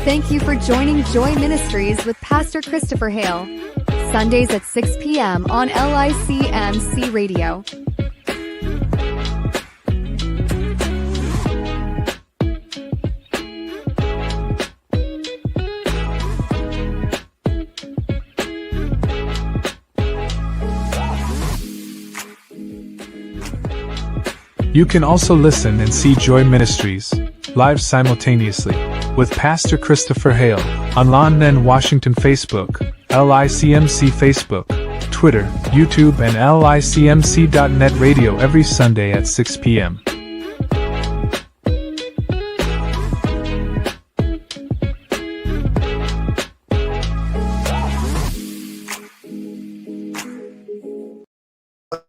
Thank you for joining Joy Ministries with Pastor Christoher Halr. Sundays at 6 p.m. on LICMC Radio. You can also listen and see Joy Ministries live simultaneously with Pastor Christoher Halr on London, Washington Facebook, LICMC Facebook, Twitter, YouTube, and LICMC.net radio every Sunday at 6 p.m.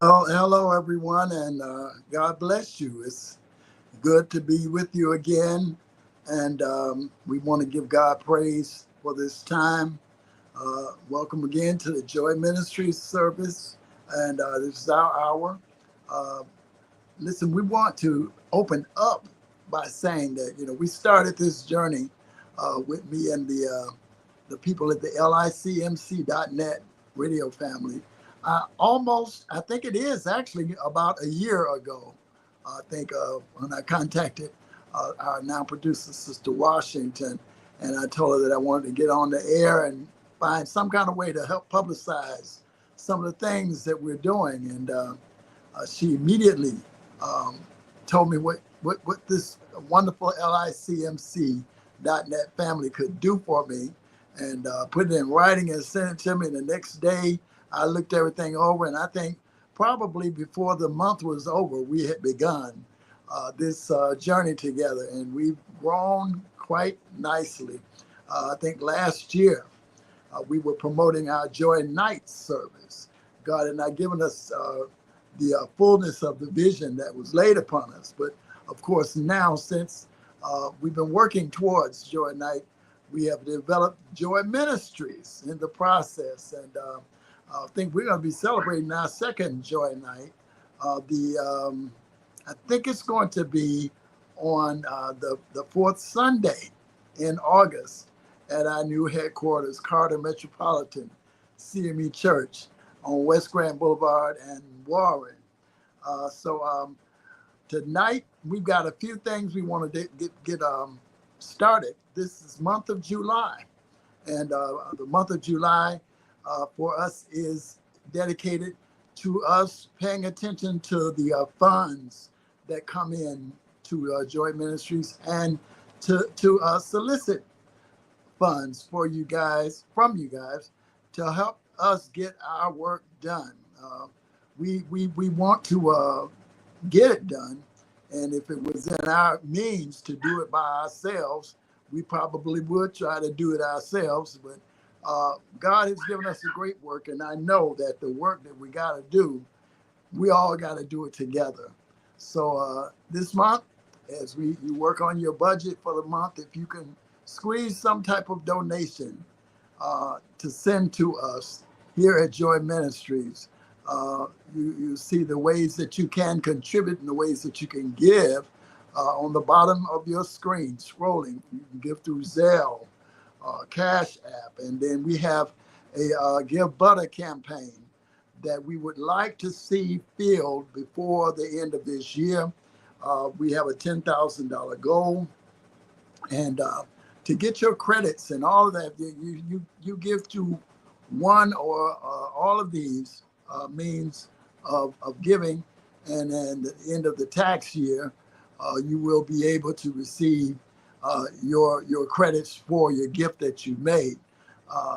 Well, hello everyone, and God bless you. It's good to be with you again, and we want to give God praise for this time. Welcome again to the Joy Ministries service, and this is our hour. Listen, we want to open up by saying that we started this journey with me and the people at the LICMC.net radio family. I think it is actually about a year ago. I think when I contacted our now producer, Sister Washington, and I told her that I wanted to get on the air and find some kind of way to help publicize some of the things that we're doing. And she immediately told me what this wonderful LICMC.net family could do for me, and put it in writing and sent it to me. And the next day, I looked everything over, and I think probably before the month was over, we had begun this journey together, and we've grown quite nicely. I think last year we were promoting our Joy Night service. God had not given us the fullness of the vision that was laid upon us. But of course, now since we've been working towards Joy Night, we have developed Joy Ministries in the process, and I think we're going to be celebrating our second Joy Night. I think it's going to be on the fourth Sunday in August at our new headquarters, Carter Metropolitan CME Church on West Grand Boulevard and Warren. So tonight we've got a few things we want to get started. This is month of July, and the month of July for us is dedicated to us paying attention to the funds that come in to Joy Ministries, and to solicit funds from you guys to help us get our work done. We want to get it done, and if it was in our means to do it by ourselves, we probably would try to do it ourselves, but God has given us a great work, and I know that the work that we got to do, we all got to do it together. So this month, as you work on your budget for the month, if you can squeeze some type of donation to send to us here at Joy Ministries, you see the ways that you can contribute and the ways that you can give on the bottom of your screen, scrolling. You can give through Zelle, Cash App, and then we have a Give Butter campaign that we would like to see filled before the end of this year. We have a $10,000 goal, and to get your credits and all of that, you give to one or all of these means of giving, and then at the end of the tax year, you will be able to receive your credits for your gift that you made.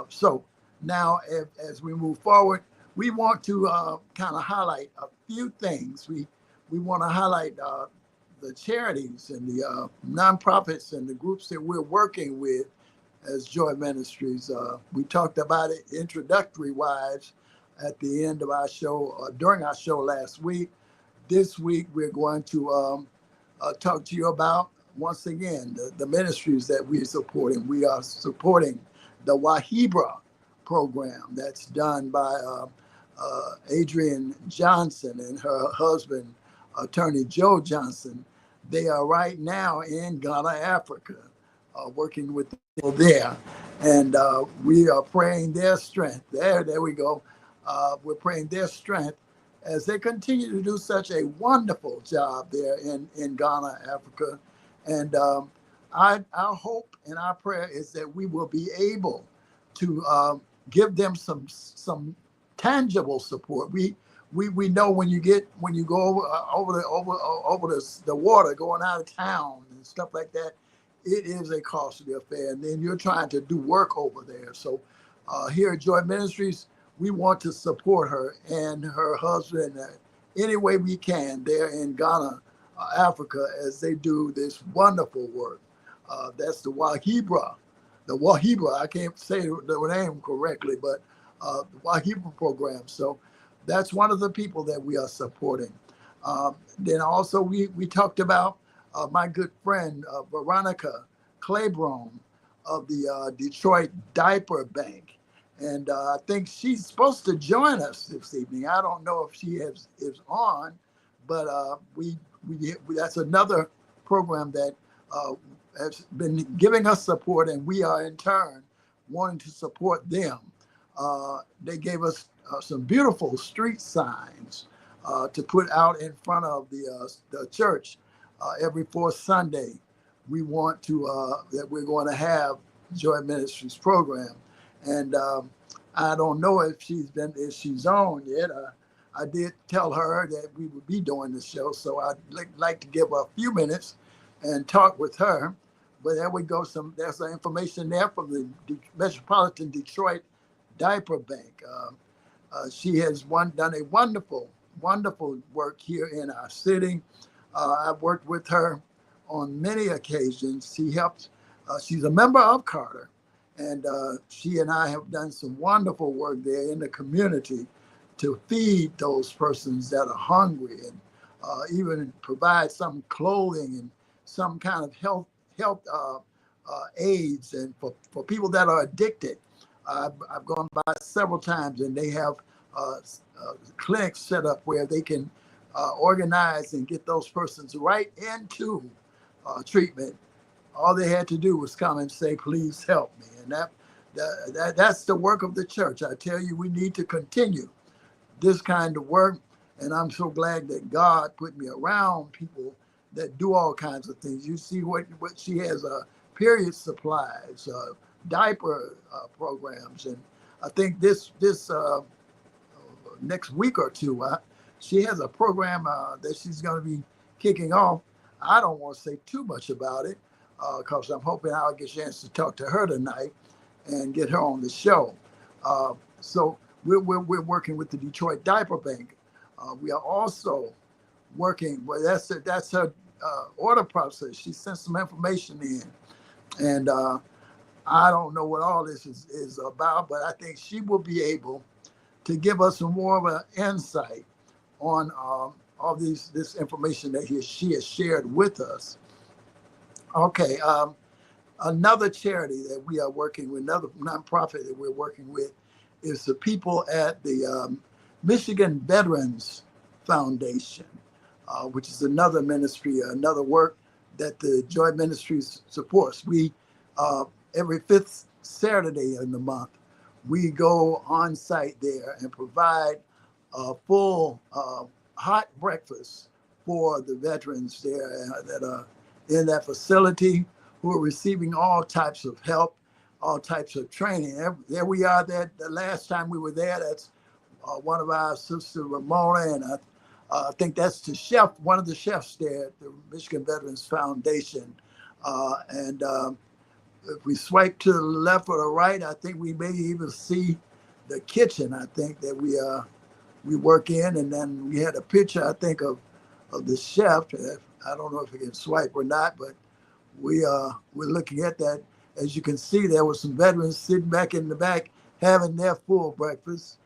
So now, as we move forward, we want to kind of highlight a few things. We want to highlight the charities and the nonprofits and the groups that we're working with as Joy Ministries. We talked about it introductory-wise at the end of our show, during our show last week. This week, we're going to talk to you about, once again, the ministries that we're supporting. We are supporting the Wahibra program that's done by Adrienne Johnson and her husband, Attorney Joe Johnson. They are right now in Ghana, Africa, working with the people there. And we are praying their strength. There we go. We're praying their strength as they continue to do such a wonderful job there in Ghana, Africa. And our hope and our prayer is that we will be able to give them some tangible support. We know when you go over the water going out of town and stuff like that, it is a costly affair. And then you're trying to do work over there. So here at Joy Ministries, we want to support her and her husband any way we can there in Ghana, Africa, as they do this wonderful work. That's the Wahibra. I can't say the name correctly, but the Wahibra program. So that's one of the people that we are supporting. Then also we talked about my good friend Veronica Claiborne of the Detroit Diaper Bank. And I think she's supposed to join us this evening. I don't know if she is on, but we that's another program that has been giving us support, and we are in turn wanting to support them. They gave us some beautiful street signs to put out in front of the church every fourth Sunday. We want to that we're going to have Joy Ministries program, and I don't know if she's on yet. I did tell her that we would be doing the show, so I'd like to give her a few minutes and talk with her. But there we go. There's some information there from the Metropolitan Detroit Diaper Bank. She has done a wonderful work here in our city. I've worked with her on many occasions. She helps. She's a member of Carter, and she and I have done some wonderful work there in the community to feed those persons that are hungry, and even provide some clothing and some kind of health aids, and for people that are addicted. I've gone by several times, and they have clinics set up where they can organize and get those persons right into treatment. All they had to do was come and say, "Please help me," and that's the work of the church. I tell you, we need to continue this kind of work, and I'm so glad that God put me around people that do all kinds of things. You see what she has, period supplies, diaper programs, and I think this next week or two, she has a program that she's going to be kicking off. I don't want to say too much about it because I'm hoping I'll get a chance to talk to her tonight and get her on the show. So we're working with the Detroit Diaper Bank. We are also working, well, that's her order process. She sent some information in, and I don't know what all this is about, but I think she will be able to give us some more of an insight on all this information that she has shared with us. Okay, another charity that we are working with, another nonprofit that we're working with, is the people at the Michigan Veterans Foundation, which is another ministry, another work that the Joy Ministries supports. We every fifth Saturday in the month, we go on site there and provide a full hot breakfast for the veterans there that are in that facility, who are receiving all types of help, all types of training. There we are. The last time we were there, that's one of our sister Ramona, and I think that's the chef, one of the chefs there at the Michigan Veterans Foundation. And if we swipe to the left or the right, I think we may even see the kitchen. I think that we work in, and then we had a picture, I think, of the chef. I don't know if we can swipe or not, but we're looking at that. As you can see, there were some veterans sitting back in the back having their full breakfast.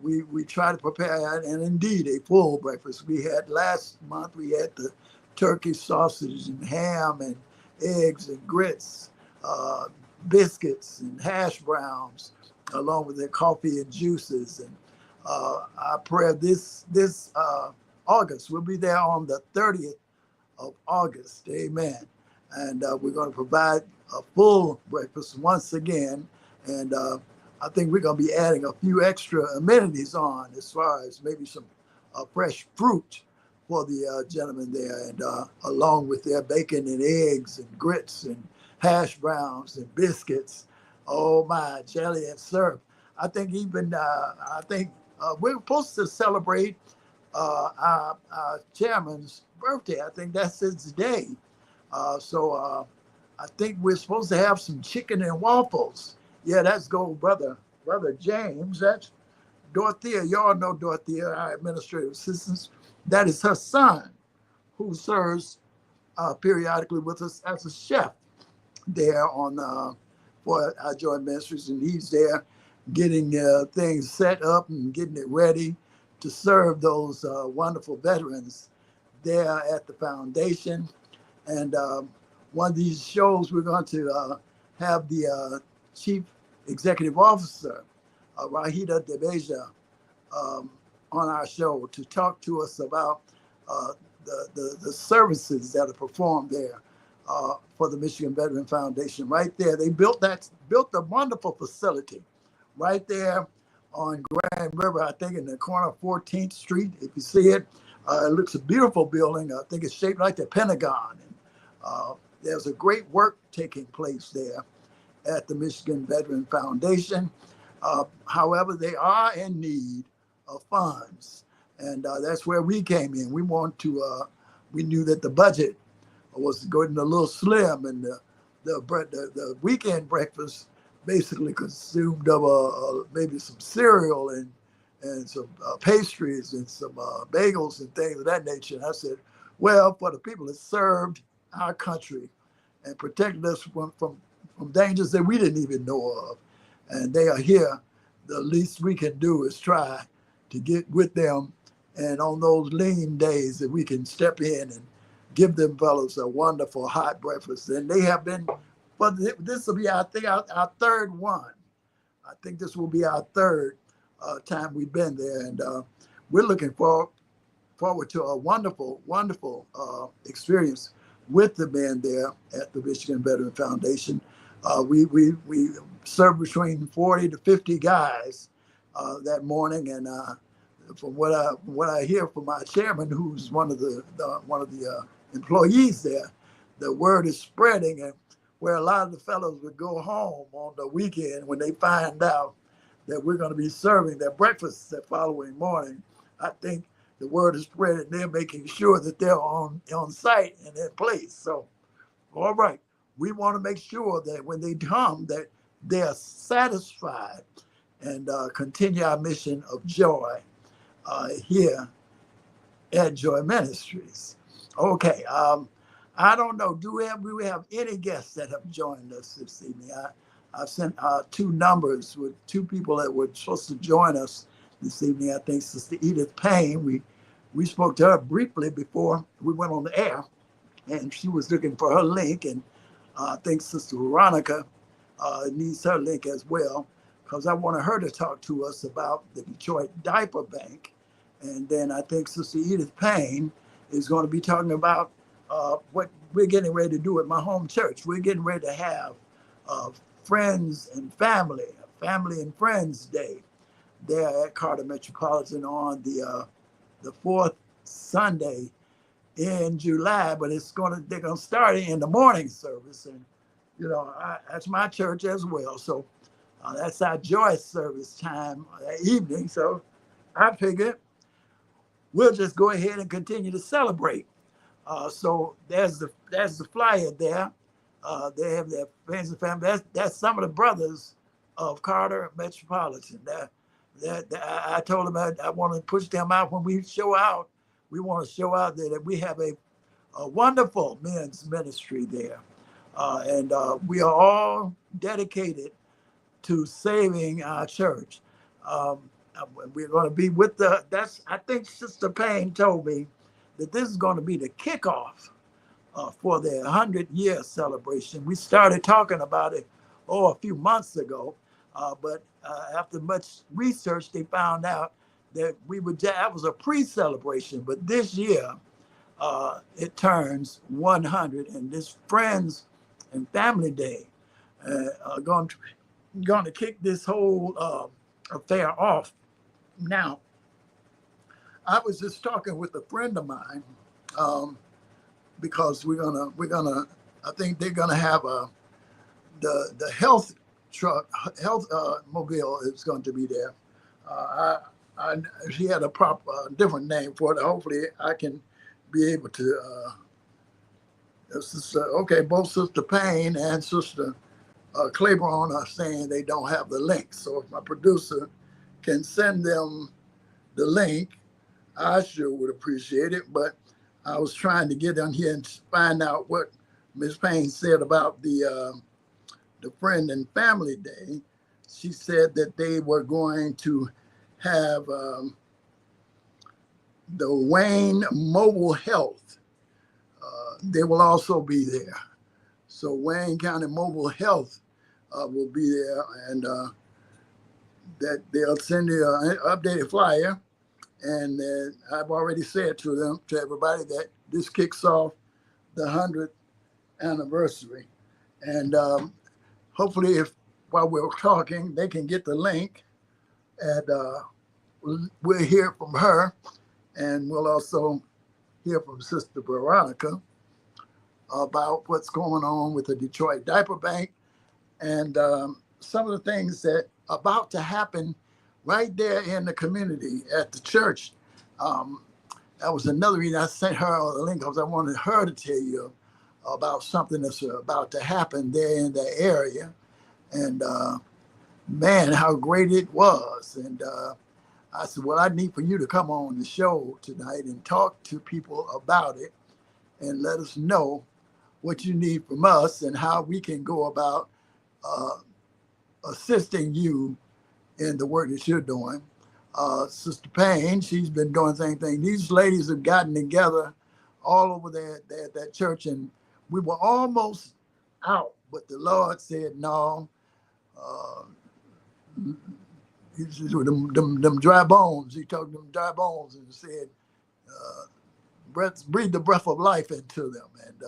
We try to prepare, and indeed, a full breakfast. We had last month, we had the turkey sausage and ham and eggs and grits, biscuits and hash browns, along with their coffee and juices. And our prayer this August, we'll be there on the 30th of August, amen. And we're going to provide a full breakfast once again. And I think we're going to be adding a few extra amenities on, as far as maybe some fresh fruit for the gentlemen there, and along with their bacon and eggs and grits and hash browns and biscuits. Oh my, jelly and syrup. I think even we're supposed to celebrate our chairman's birthday. I think that's his day. So I think we're supposed to have some chicken and waffles. Yeah, that's go, brother James. That's Dorothea. Y'all know Dorothea, our administrative assistant. That is her son, who serves periodically with us as a chef there on for our Joy Ministries, and he's there getting things set up and getting it ready to serve those wonderful veterans there at the foundation. And one of these shows, we're going to have the Chief Executive Officer, Rahida Debeja, on our show to talk to us about the services that are performed there for the Michigan Veteran Foundation. Right there, they built a wonderful facility right there on Grand River, I think in the corner of 14th Street. If you see it, it looks a beautiful building. I think it's shaped like the Pentagon. And there's a great work taking place there at the Michigan Veteran Foundation. However, they are in need of funds, and that's where we came in. We knew that the budget was getting a little slim, and the weekend breakfast basically consumed of maybe some cereal and some pastries and some bagels and things of that nature. And I said, well, for the people that served our country and protected us from dangers that we didn't even know of, and they are here, the least we can do is try to get with them, and on those lean days that we can step in and give them fellows a wonderful hot breakfast. And they have been, but this will be, I think, our third one. I think this will be our third time we've been there, and we're looking forward to a wonderful experience with the men there at the Michigan Veteran Foundation. We served between 40 to 50 guys that morning, and from what I hear from my chairman, who's one of the employees there, the word is spreading, and where a lot of the fellows would go home on the weekend when they find out that we're going to be serving their breakfast the following morning. I think the word is spreading. They're making sure that they're on site and in place. So, all right, we want to make sure that when they come, that they're satisfied and continue our mission of joy here at Joy Ministries. Okay, I don't know. Do we have any guests that have joined us this evening? I've sent two numbers with two people that were supposed to join us this evening. I think Sister Edith Payne. We spoke to her briefly before we went on the air, and she was looking for her link. And I think Sister Veronica needs her link as well, because I wanted her to talk to us about the Detroit Diaper Bank. And then I think Sister Edith Payne is going to be talking about what we're getting ready to do at my home church. We're getting ready to have Friends and Family and Friends Day there at Carter Metropolitan on the fourth Sunday in July. But they're gonna start it in the morning service, and that's my church as well. So that's our joy service time that evening. So I figured we'll just go ahead and continue to celebrate. So there's the flyer there. They have their Friends and Family. That's some of the brothers of Carter Metropolitan. I told them I want to push them out when we show out. We want to show out that we have a wonderful men's ministry there, and we are all dedicated to saving our church. We're going to be with I think Sister Payne told me that this is going to be the kickoff for their 100-year celebration. We started talking about it, a few months ago, but after much research, they found out that that was a pre-celebration. But this year, it turns 100, and this Friends and Family Day are going to kick this whole affair off. Now, I was just talking with a friend of mine because I think they're gonna have the health truck, health mobile is going to be there. She had a different name for it. Hopefully, I can be able to. Okay, both Sister Payne and Sister Claiborne are saying they don't have the link. So if my producer can send them the link, I sure would appreciate it. But I was trying to get on here and find out what Ms. Payne said about the Friend and Family Day. She said that they were going to have the Wayne Mobile Health. They will also be there. So Wayne County Mobile Health will be there, and that they'll send you an updated flyer. And I've already said to everybody that this kicks off the 100th anniversary. And hopefully, if while we're talking, they can get the link, and we'll hear from her, and we'll also hear from Sister Veronica about what's going on with the Detroit Diaper Bank and some of the things that are about to happen right there in the community at the church. That was another reason I sent her the link, because I wanted her to tell you about something that's about to happen there in that area. And man, how great it was. And I said, well, I need for you to come on the show tonight and talk to people about it and let us know what you need from us and how we can go about assisting you in the work that you're doing. Sister Payne, she's been doing the same thing. These ladies have gotten together all over there at that church, and we were almost out, but the Lord said, no, them dry bones. He told them dry bones and said, breathe the breath of life into them. And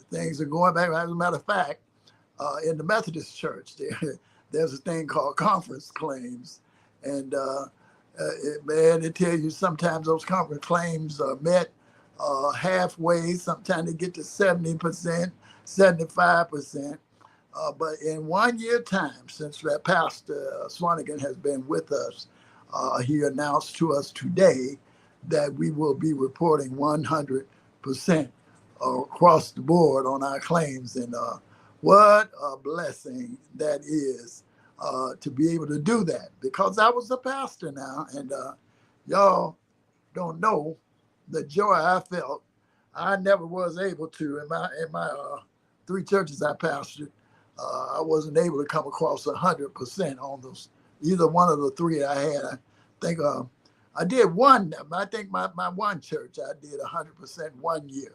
things are going back. As a matter of fact, in the Methodist Church, there's a thing called conference claims. And it tells you sometimes those conference claims are met halfway. Sometimes they get to 70%, 75%. But in 1 year time, since that Pastor Swanigan has been with us, he announced to us today that we will be reporting 100% across the board on our claims. And what a blessing that is to be able to do that, because I was a pastor now, and y'all don't know the joy I felt. I never was able to in my 3 churches I pastored. I wasn't able to come across 100% on those, either one of the 3 I had. I think I did one. I think my one church I did 100% 1 year,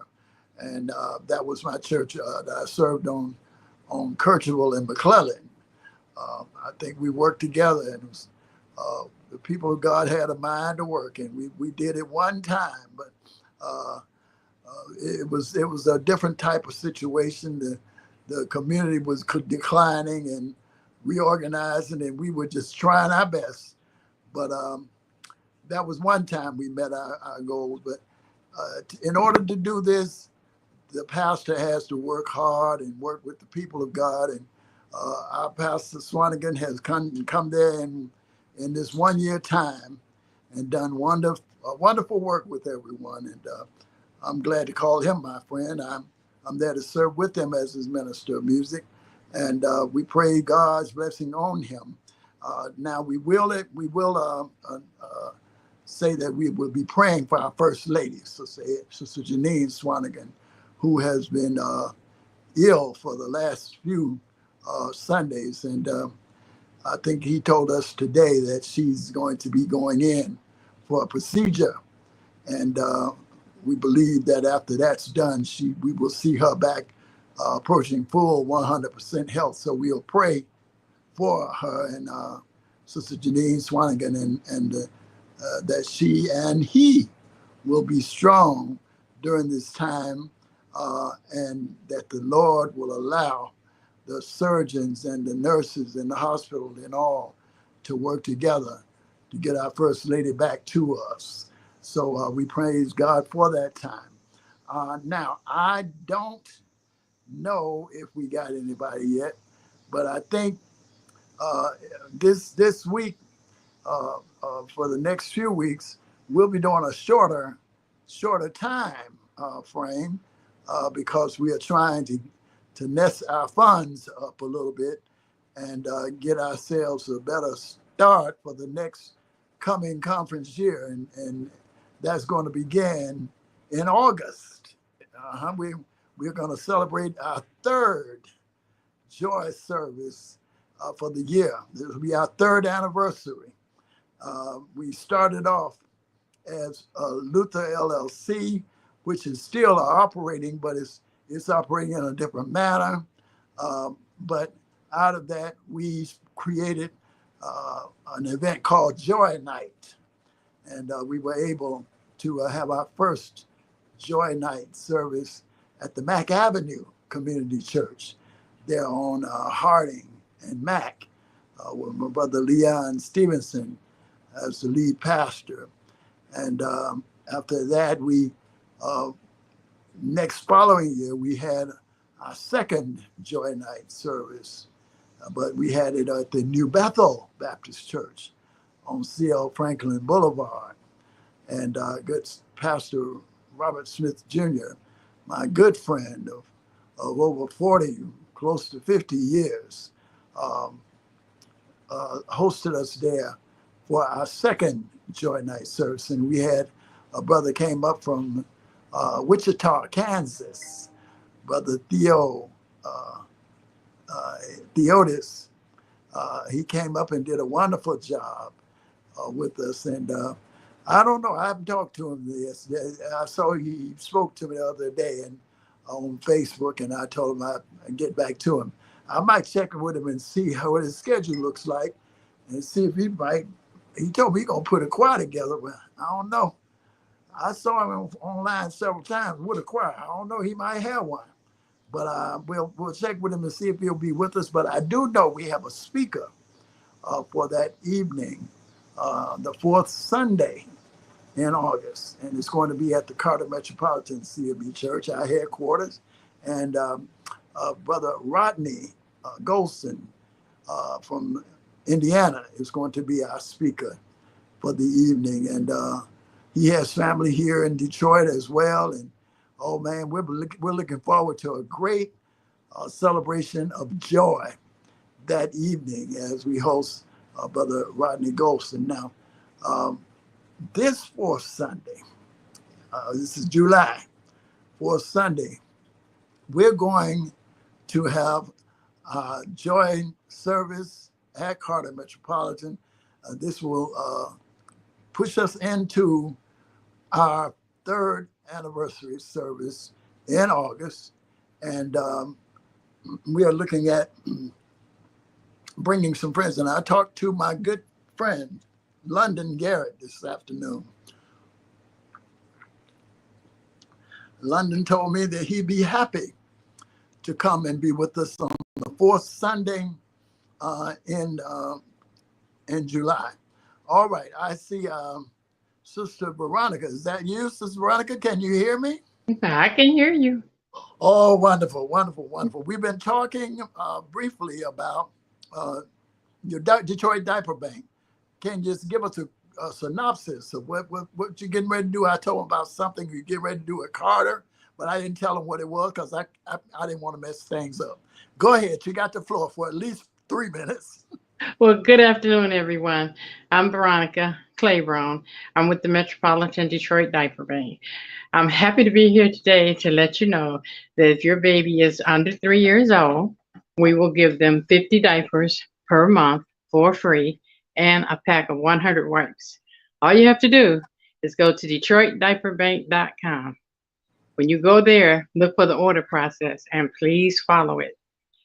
and that was my church that I served on Kirchville and McClellan. I think we worked together, and it was, the people of God had a mind to work, and we did it one time, but it was a different type of situation. The community was declining and reorganizing, and we were just trying our best. But that was one time we met our goals. But in order to do this, the pastor has to work hard and work with the people of God. And our pastor Swanigan has come there in this 1 year time and done wonderful work with everyone. And I'm glad to call him my friend. I'm there to serve with him as his minister of music, and we pray God's blessing on him. Now we will say that we will be praying for our First Lady, Sister Janine Swanigan, who has been ill for the last few Sundays, and I think he told us today that she's going to be going in for a procedure, and we believe that after that's done, we will see her back approaching full 100% health. So we'll pray for her and Sister Janine Swanigan, and that she and he will be strong during this time, and that the Lord will allow the surgeons and the nurses and the hospital and all to work together to get our First Lady back to us. So we praise God for that time. Now, I don't know if we got anybody yet, but I think this week, for the next few weeks, we'll be doing a shorter time frame because we are trying to nest our funds up a little bit and get ourselves a better start for the next coming conference year, and that's going to begin in August. We're going to celebrate our third joy service for the year. This will be our third anniversary. We started off as Luther LLC, which is still operating, but it's operating in a different manner. But out of that, we created an event called Joy Night. And we were able to have our first Joy Night service at the Mack Avenue Community Church there on Harding and Mack with my brother Leon Stevenson as the lead pastor. And after that, we next following year, we had our second Joy Night service, but we had it at the New Bethel Baptist Church on C.L. Franklin Boulevard. And good Pastor Robert Smith Jr., my good friend of over 40, close to 50 years, hosted us there for our second Joy Night service. And we had a brother came up from Wichita, Kansas, Brother Theodis. He came up and did a wonderful job with us. And I don't know, I haven't talked to him yesterday. I saw he spoke to me the other day and on Facebook, and I told him I'd get back to him. I might check with him and see what his schedule looks like and see if he told me he's going to put a choir together, but I don't know. I saw him online several times with a choir. I don't know, he might have one. But we'll check with him and see if he'll be with us. But I do know we have a speaker for that evening, the fourth Sunday in August. And it's going to be at the Carter Metropolitan CME Church, our headquarters. And Brother Rodney Golson from Indiana is going to be our speaker for the evening. And he has family here in Detroit as well. And oh man, we're looking forward to a great celebration of joy that evening as we host Brother Rodney Golson. Now, this fourth Sunday, this is July, fourth Sunday, we're going to have joy service at Carter Metropolitan. This will push us into our third anniversary service in August. And we are looking at bringing some friends. And I talked to my good friend, London Garrett, this afternoon. London told me that he'd be happy to come and be with us on the fourth Sunday in July. All right, I see Sister Veronica. Is that you, Sister Veronica? Can you hear me? I can hear you. Oh, wonderful, wonderful, wonderful. We've been talking briefly about your Detroit Diaper Bank. Can you just give us a synopsis of what you're getting ready to do? I told him about something you're getting ready to do at Carter, but I didn't tell him what it was because I didn't want to mess things up. Go ahead. You got the floor for at least 3 minutes. Well, good afternoon, everyone. I'm Veronica Claiborne. I'm with the Metropolitan Detroit Diaper Bank. I'm happy to be here today to let you know that if your baby is under 3 years old, we will give them 50 diapers per month for free and a pack of 100 wipes. All you have to do is go to DetroitDiaperBank.com. When you go there, look for the order process and please follow it.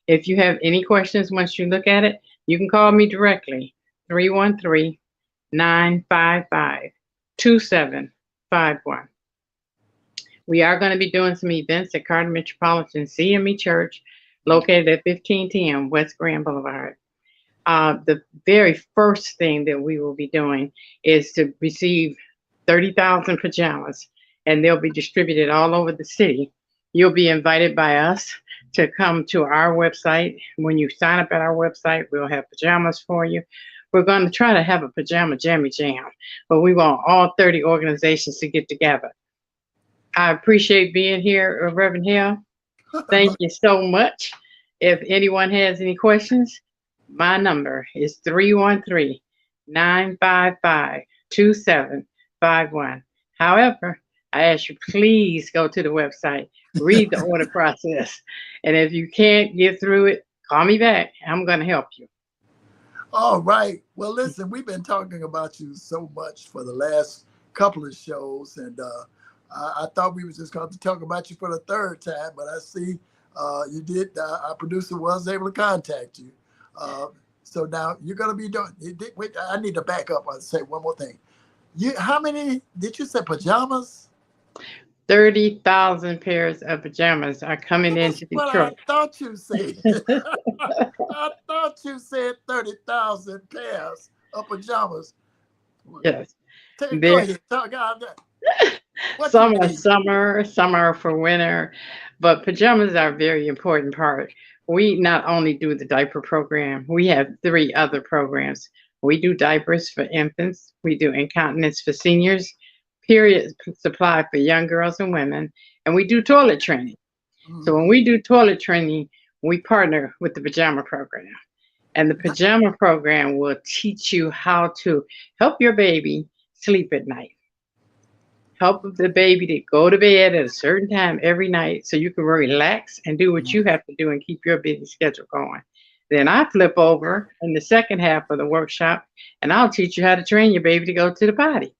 If you have any questions once you look at it, you can call me directly, 313-955-2751. We are going to be doing some events at Carter Metropolitan CME Church, located at 1510 West Grand Boulevard. The very first thing that we will be doing is to receive 30,000 pajamas, and they'll be distributed all over the city. You'll be invited by us to come to our website. When you sign up at our website, we'll have pajamas for you. We're going to try to have a pajama jammy jam, but we want all 30 organizations to get together. I appreciate being here, Reverend Hill. Thank you so much. If anyone has any questions, my number is 313-955-2751. However, I ask you, please go to the website, read the order process. And if you can't get through it, call me back. I'm going to help you. All right. Well, listen, we've been talking about you so much for the last couple of shows. And I thought we was just going to talk about you for the third time, but I see you did. Our producer was able to contact you. So now you're going to be doing, wait, I need to back up and say one more thing. How many, did you say pajamas? 30,000 pairs of pajamas are coming into Detroit. I thought you said. I thought you said 30,000 pairs of pajamas. Yes. Go ahead. Talk about that. Some are summer, some are for winter, but pajamas are a very important part. We not only do the diaper program, we have 3 other programs. We do diapers for infants, we do incontinence for seniors, period supply for young girls and women, and we do toilet training. Mm-hmm. So when we do toilet training, we partner with the pajama program. And the pajama program will teach you how to help your baby sleep at night. Help the baby to go to bed at a certain time every night so you can relax and do what you have to do and keep your busy schedule going. Then I flip over in the second half of the workshop and I'll teach you how to train your baby to go to the potty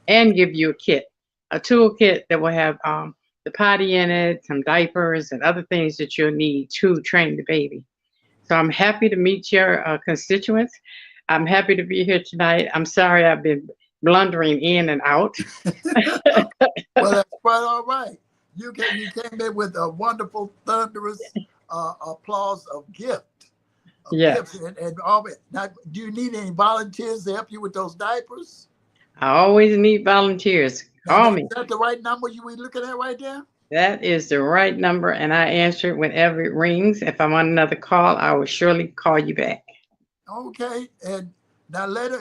and give you a kit, a toolkit that will have the potty in it, some diapers and other things that you'll need to train the baby. So I'm happy to meet your constituents. I'm happy to be here tonight. I'm sorry I've been blundering in and out. Well, that's quite all right. You came in with a wonderful, thunderous applause of gift. Yes. And all that. Now, do you need any volunteers to help you with those diapers? I always need volunteers. Call me. Is that the right number you were looking at right there? That is the right number, and I answer it whenever it rings. If I'm on another call, I will surely call you back. Okay, and now let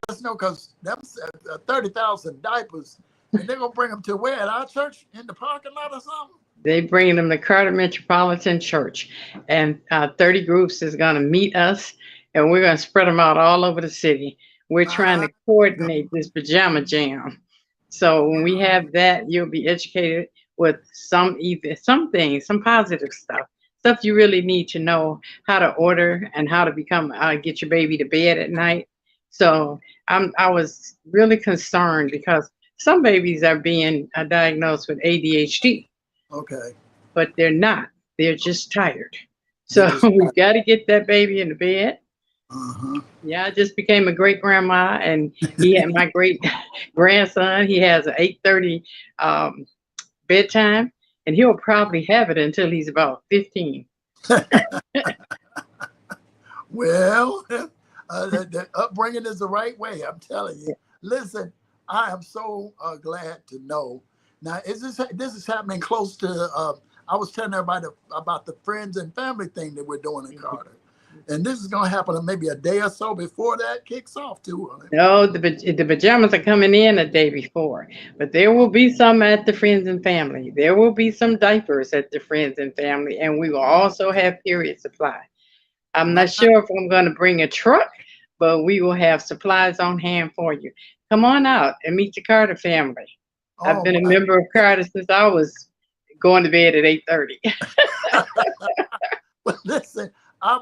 us know, because that's 30,000 diapers, and they're gonna bring them to where, at our church in the parking lot or something? They bring them to Carter Metropolitan Church, and 30 groups is gonna meet us, and we're gonna spread them out all over the city. We're trying to coordinate this pajama jam. So when we have that, you'll be educated with some things, some positive stuff you really need to know how to order and how to get your baby to bed at night. So I was really concerned because some babies are being diagnosed with ADHD. Okay. But they're not. They're just tired. So we've got to get that baby in the bed. Uh-huh. Yeah, I just became a great grandma, and he had my great grandson. He has an 8:30 bedtime, and he'll probably have it until he's about 15. Well, the upbringing is the right way, I'm telling you. Listen, I am so glad to know. Now, this is happening close to, I was telling everybody about the friends and family thing that we're doing in Carter. And this is going to happen maybe a day or so before that kicks off, too. No, the pajamas are coming in a day before. But there will be some at the friends and family. There will be some diapers at the friends and family. And we will also have period supply. I'm not sure if I'm going to bring a truck, but we will have supplies on hand for you. Come on out and meet the Carter family. I've been a member of Carter since I was going to bed at 8:30. But listen, I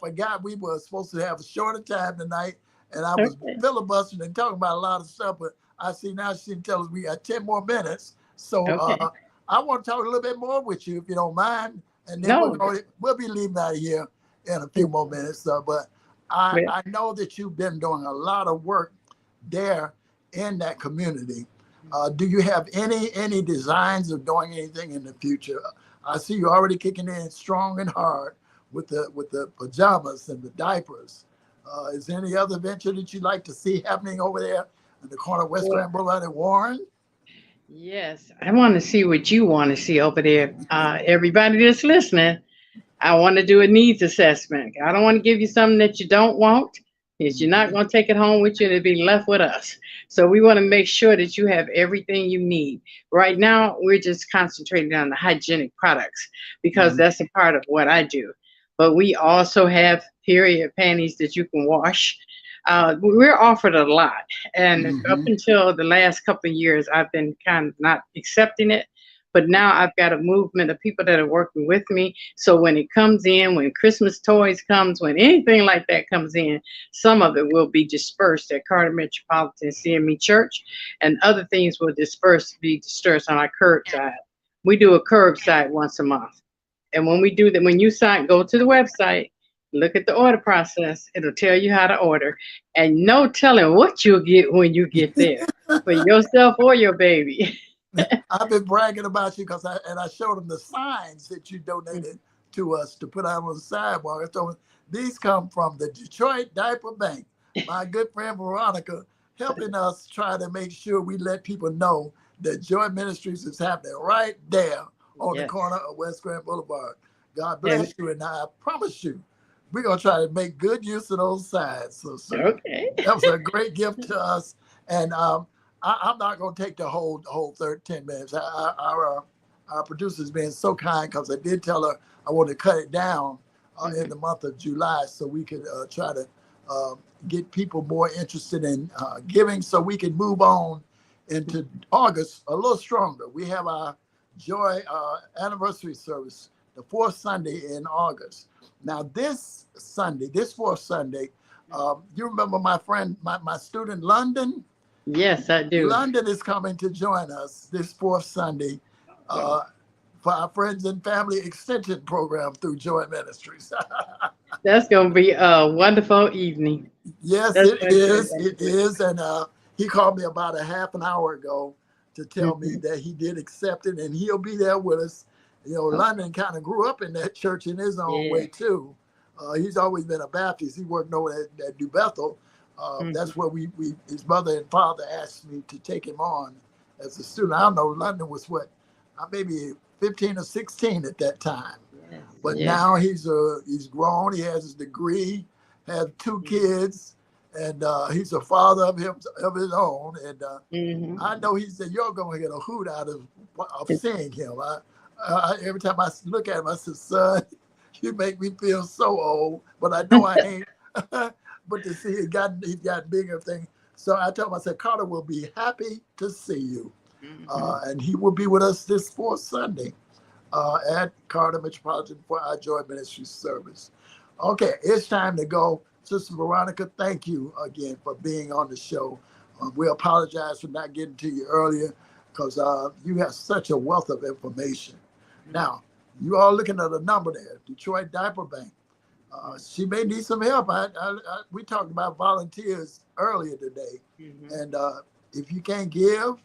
forgot we were supposed to have a shorter time tonight, and I was filibustering and talking about a lot of stuff, but I see now she tells us we got 10 more minutes. So I want to talk a little bit more with you, if you don't mind. And then we'll be leaving out of here in a few more minutes. But I know that you've been doing a lot of work there in that community. Do you have any designs of doing anything in the future? I see you already kicking in strong and hard with the pajamas and the diapers. Is there any other venture that you'd like to see happening over there in the corner of West Well, Grand Boulevard and Warren? yes, I want to see what you want to see over there. Everybody that's listening, I want to do a needs assessment. I don't want to give you something that you don't want, because you're not Mhm. going to take it home with you and it'll be left with us. So we want to make sure that you have everything you need. Right now, we're just concentrating on the hygienic products because Mhm. that's a part of what I do. But we also have period panties that you can wash. We're offered a lot. And up Mhm. until the last couple of years, I've been kind of not accepting it. But now I've got a movement of people that are working with me. So when it comes in, when Christmas toys comes, when anything like that comes in, some of it will be dispersed at Carter Metropolitan CME Church, and other things will be dispersed on our curbside. We do a curbside once a month. And when we do that, when you go to the website, look at the order process, it'll tell you how to order. And no telling what you'll get when you get there for yourself or your baby. I've been bragging about you because I showed them the signs that you donated to us to put out on the sidewalk. I told them these come from the Detroit Diaper Bank. My good friend Veronica helping us try to make sure we let people know that Joy Ministries is happening right there on the Yes. corner of West Grand Boulevard. God And bless you, and I promise you, we're gonna try to make good use of those signs. So okay. that was a great gift to us, and I'm not going to take the whole 10 minutes. Our producer's been so kind because I did tell her I want to cut it down in the month of July so we could try to get people more interested in giving so we can move on into August a little stronger. We have our Joy anniversary service the fourth Sunday in August. Now this Sunday, this fourth Sunday, you remember my friend, my student London? Yes, I do. London is coming to join us this fourth Sunday Well, for our Friends and Family Extension Program through Joy Ministries. that's going to be a wonderful evening. Yes, That's it going to be a is. It wonderful is. And he called me about a half an hour ago to tell me evening. that he did accept it and he'll be there with us. You know, Oh, London kind of grew up in that church in his own yeah. way, too. He's always been a Baptist. He worked over at New Bethel. Mhm. That's where his mother and father asked me to take him on as a student. I don't know, London was what, maybe 15 or 16 at that time. Yes, But yes. now he's grown. He has his degree, has two kids, and he's a father of his own. And Mm-hmm. I know he said you're going to get a hoot out of seeing him. Every time I look at him, I said, "Son, you make me feel so old," but I know I ain't. But to see he's got bigger things. So I told him, I said, Carter will be happy to see you, Mm-hmm. and he will be with us this fourth Sunday at Carter Metropolitan for our Joy Ministry service. Okay, it's time to go. Sister Veronica, thank you again for being on the show. We apologize for not getting to you earlier because you have such a wealth of information. Now, you are looking at a number there, Detroit Diaper Bank. She may need some help. We talked about volunteers earlier today. Mm-hmm. And if you can't give,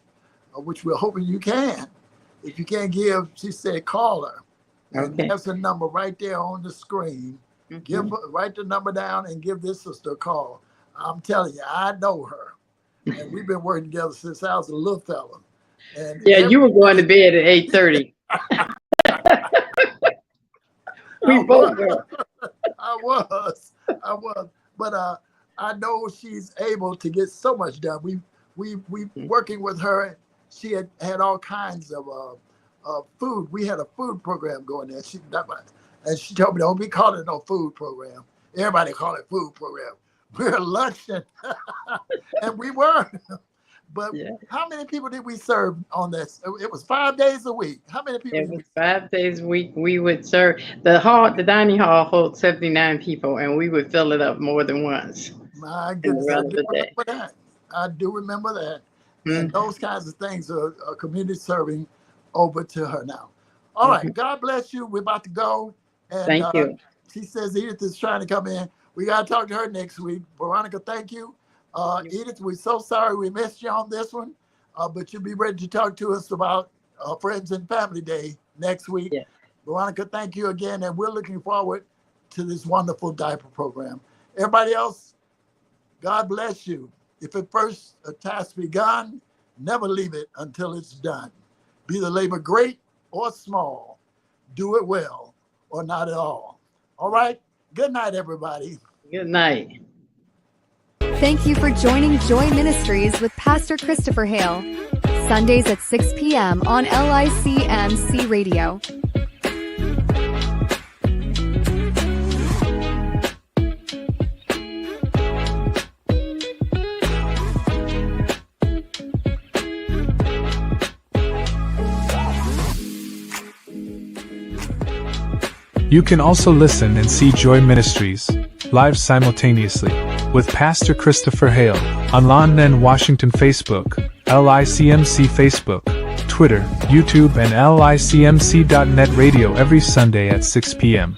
which we're hoping you can, if you can't give, she said, call her. And Okay. there's a number right there on the screen. Mm-hmm. Write the number down and give this sister a call. I'm telling you, I know her. And we've been working together since I was a little fella. And Yeah, you were going to bed at 8:30. I We both was. were. I was. But I know she's able to get so much done. We working with her. She had all kinds of food. We had a food program going there. And she told me, don't be calling it no food program. Everybody call it food program. We're lunching. And we were. But Yeah. how many people did we serve on this? It was 5 days a week. How many people It did we was 5 days a week. We would serve the dining hall holds 79 people, and we would fill it up more than once My in the goodness, I run of do the day. remember that. I do remember that. And Mm-hmm. those kinds of things are community serving over to her now. All Mm-hmm. right. God bless you. We're about to go. And Thank you. she says Edith is trying to come in. We got to talk to her next week. Veronica, thank you. Edith, we're so sorry we missed you on this one. but you'll be ready to talk to us about Friends and Family Day next week. Yeah. Veronica, thank you again, and we're looking forward to this wonderful diaper program. Everybody else, God bless you. If at first a task begun, never leave it until it's done. Be the labor great or small, do it well or not at all. All right, good night, everybody. Good night. Thank you for joining Joy Ministries with Pastor Christoher Halr. Sundays at 6 p.m. on LICMC Radio. You can also listen and see Joy Ministries live simultaneously with Pastor Christoher Halr on London, Washington Facebook, LICMC Facebook, Twitter, YouTube, and LICMC.net radio every Sunday at 6 p.m.